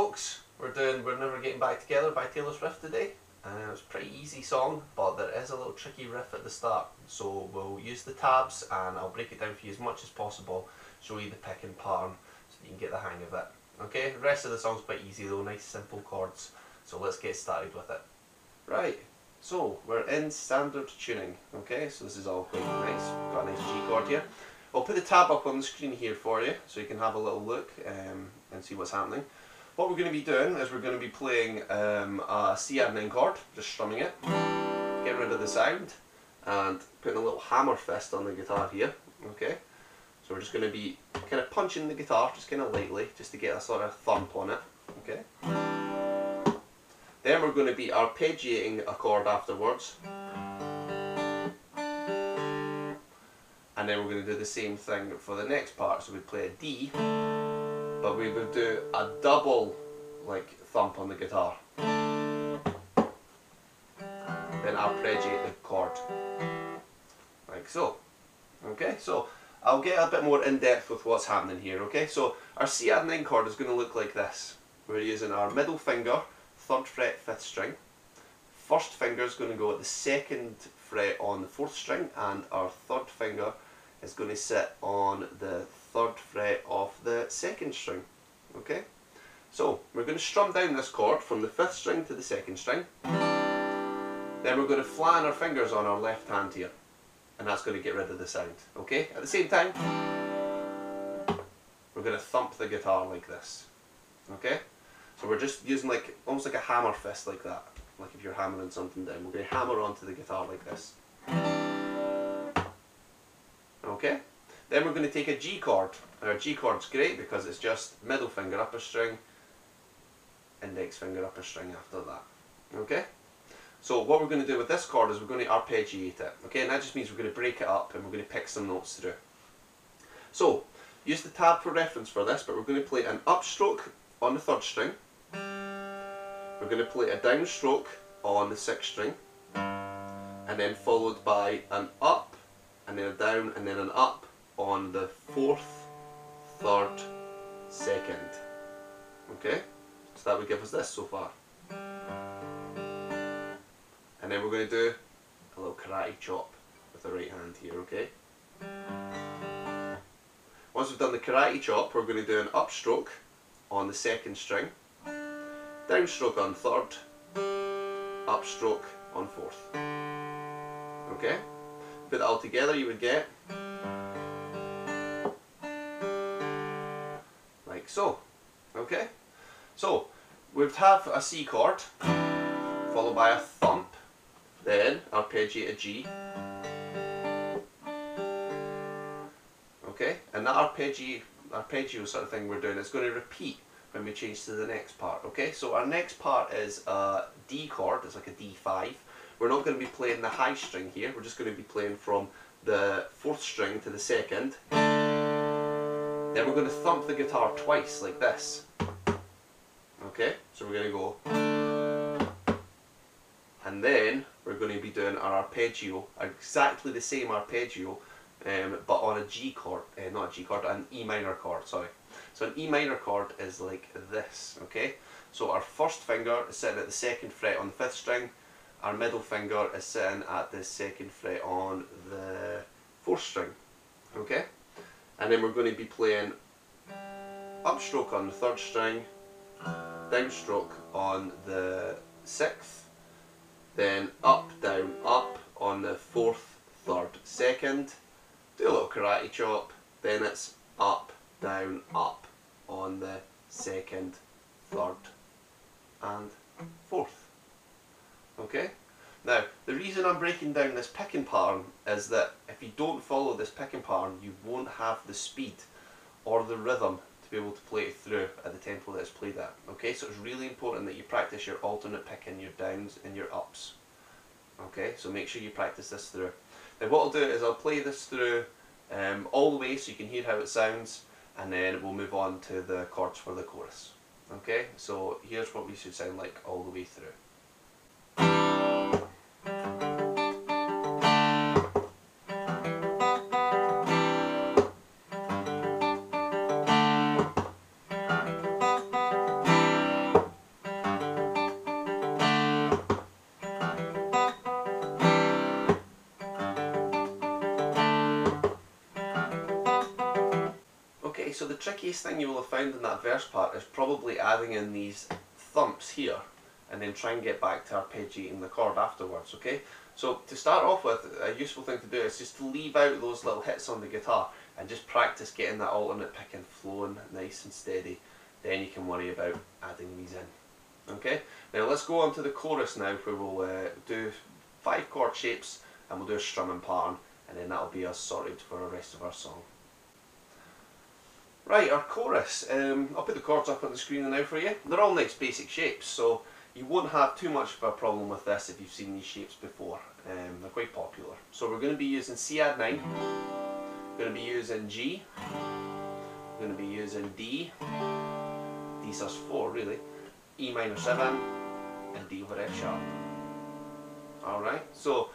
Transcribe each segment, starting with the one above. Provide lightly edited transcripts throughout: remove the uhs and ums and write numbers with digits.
folks, we're doing We're Never Getting Back Together by Taylor's Riff today. It's a pretty easy song, but there is a little tricky riff at the start. So we'll use the tabs and I'll break it down for you as much as possible, show you the picking pattern so that you can get the hang of it. Okay, the rest of the song's quite easy though, nice simple chords. So let's get started with it. Right, so we're in standard tuning. Okay, so this is all quite nice. We've got a nice G chord here. I'll put the tab up on the screen here for you so you can have a little look and see what's happening. What we're going to be doing is we're going to be playing a C add 9 chord, just strumming it, getting rid of the sound, and putting a little hammer fist on the guitar here. Okay, so we're just going to be kind of punching the guitar just kind of lightly, just to get a sort of thump on it. Okay. Then we're going to be arpeggiating a chord afterwards, and then we're going to do the same thing for the next part. So we play a D, but we would do a double like thump on the guitar, then arpeggiate the chord like so. Okay, so I'll get a bit more in depth with what's happening here. Okay, so our C add 9 chord is going to look like this. We're using our middle finger, 3rd fret, 5th string. First finger is going to go at the 2nd fret on the 4th string, and our 3rd finger is going to sit on the 3rd fret of the 2nd string. Okay, so we're going to strum down this chord from the 5th string to the 2nd string. Then we're going to flatten our fingers on our left hand here, and that's going to get rid of the sound. Okay, at the same time we're going to thump the guitar like this. Okay, so we're just using like almost like a hammer fist like that, like if you're hammering something down. We're going to hammer onto the guitar like this. Okay, then we're going to take a G chord. Our G chord's great because it's just middle finger upper string, index finger upper string after that. Okay, so what we're going to do with this chord is we're going to arpeggiate it. Okay, and that just means we're going to break it up and we're going to pick some notes through. So use the tab for reference for this, but we're going to play an upstroke on the 3rd string. We're going to play a downstroke on the 6th string, and then followed by an up, and then a down, and then an up on the 4th, 3rd, 2nd. Okay, so that would give us this so far. And then we're going to do a little karate chop with the right hand here. Okay, once we've done the karate chop, we're going to do an upstroke on the 2nd string, downstroke on 3rd, upstroke on 4th. Okay, put it all together, you would get like so. Okay, so we'd have a C chord followed by a thump, then arpeggiate a G. Okay, and that arpeggio sort of thing we're doing is going to repeat when we change to the next part. Okay, so our next part is a D chord. It's like a D5. We're not going to be playing the high string here. We're just going to be playing from the 4th string to the 2nd. Then we're going to thump the guitar twice like this. Okay, so we're going to go, and then we're going to be doing our arpeggio, exactly the same arpeggio, but on a G chord, not a G chord, an E minor chord, sorry. So an E minor chord is like this. Okay, so our 1st finger is sitting at the 2nd fret on the 5th string, our middle finger is sitting at the 2nd fret on the 4th string. Okay, and then we're going to be playing upstroke on the 3rd string, downstroke on the 6th, then up, down, up on the 4th, 3rd, 2nd, do a little karate chop, then it's up, down, up on the 2nd, 3rd and 4th. Okay, now the reason I'm breaking down this picking pattern is that if you don't follow this picking pattern, you won't have the speed or the rhythm to be able to play it through at the tempo that it's played at. Okay, so it's really important that you practice your alternate picking, your downs and your ups. Okay, so make sure you practice this through. Now what I'll do is I'll play this through all the way so you can hear how it sounds, and then we'll move on to the chords for the chorus. Okay, so here's what we should sound like all the way through. the trickiest thing you will have found in that verse part is probably adding in these thumps here and then try and get back to arpeggiating the chord afterwards, okay? So to start off with, a useful thing to do is just to leave out those little hits on the guitar and just practice getting that alternate picking flowing nice and steady. Then you can worry about adding these in. Okay, now let's go on to the chorus now, where we'll do 5 chord shapes and we'll do a strumming pattern, and then that'll be us sorted for the rest of our song. Right, our chorus. I'll put the chords up on the screen now for you. They're all nice basic shapes, so you won't have too much of a problem with this if you've seen these shapes before. They're quite popular. So we're going to be using C add 9, we're going to be using G, we're going to be using D, D sus 4 really, E minor 7 and D over F sharp. Alright, so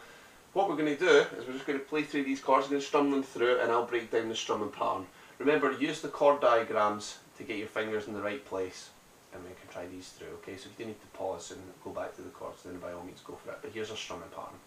what we're going to do is we're just going to play through these chords, we're going to strum them through and I'll break down the strumming pattern. Remember, use the chord diagrams to get your fingers in the right place, and we can try these through, okay? So if you do need to pause and go back to the chords, then by all means go for it. But here's our strumming pattern.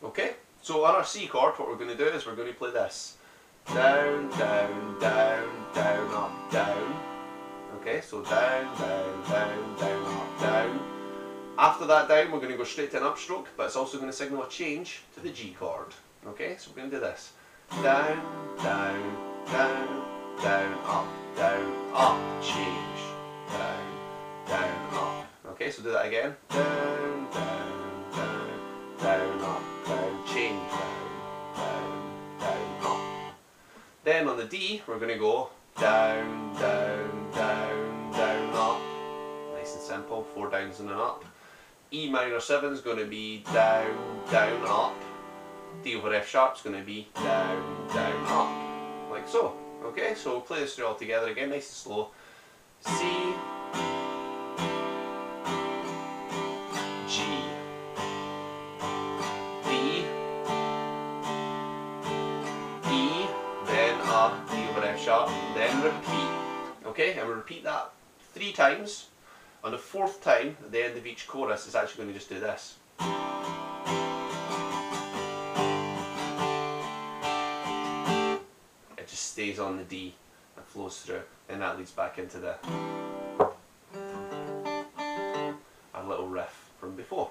Okay, so on our C chord, what we're going to do is we're going to play this. Down, down, down, down, up, down. Okay, so down, down, down, down, up, down. After that down, we're going to go straight to an upstroke, but it's also going to signal a change to the G chord. Okay, so we're going to do this. Down, down, down, down, up, change. Down, down, up. Okay, so do that again. Down, down, down, down, up, down, change, down, down, up. Then on the D, we're going to go down, down, down, down, up. Nice and simple, 4 downs and an up. E minor 7 is going to be down, down, up. D over F sharp is going to be down, down, up. Like so. Okay, so we'll play this through all together again, nice and slow. C, G, D, E, then a D over F sharp, then repeat. Okay, and we'll repeat that 3 times. On the 4th time, at the end of each chorus, it's actually going to just do this. It just stays on the D and flows through, and that leads back into the our little riff from before.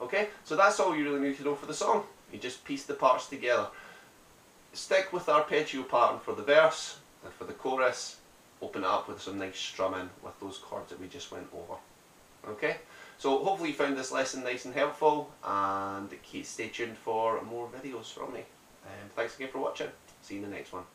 Okay, so that's all you really need to know for the song. You just piece the parts together. Stick with the arpeggio pattern for the verse, and for the chorus, open it up with some nice strumming with those chords that we just went over. Okay, so hopefully you found this lesson nice and helpful, and stay tuned for more videos from me. Thanks again for watching. See you in the next one.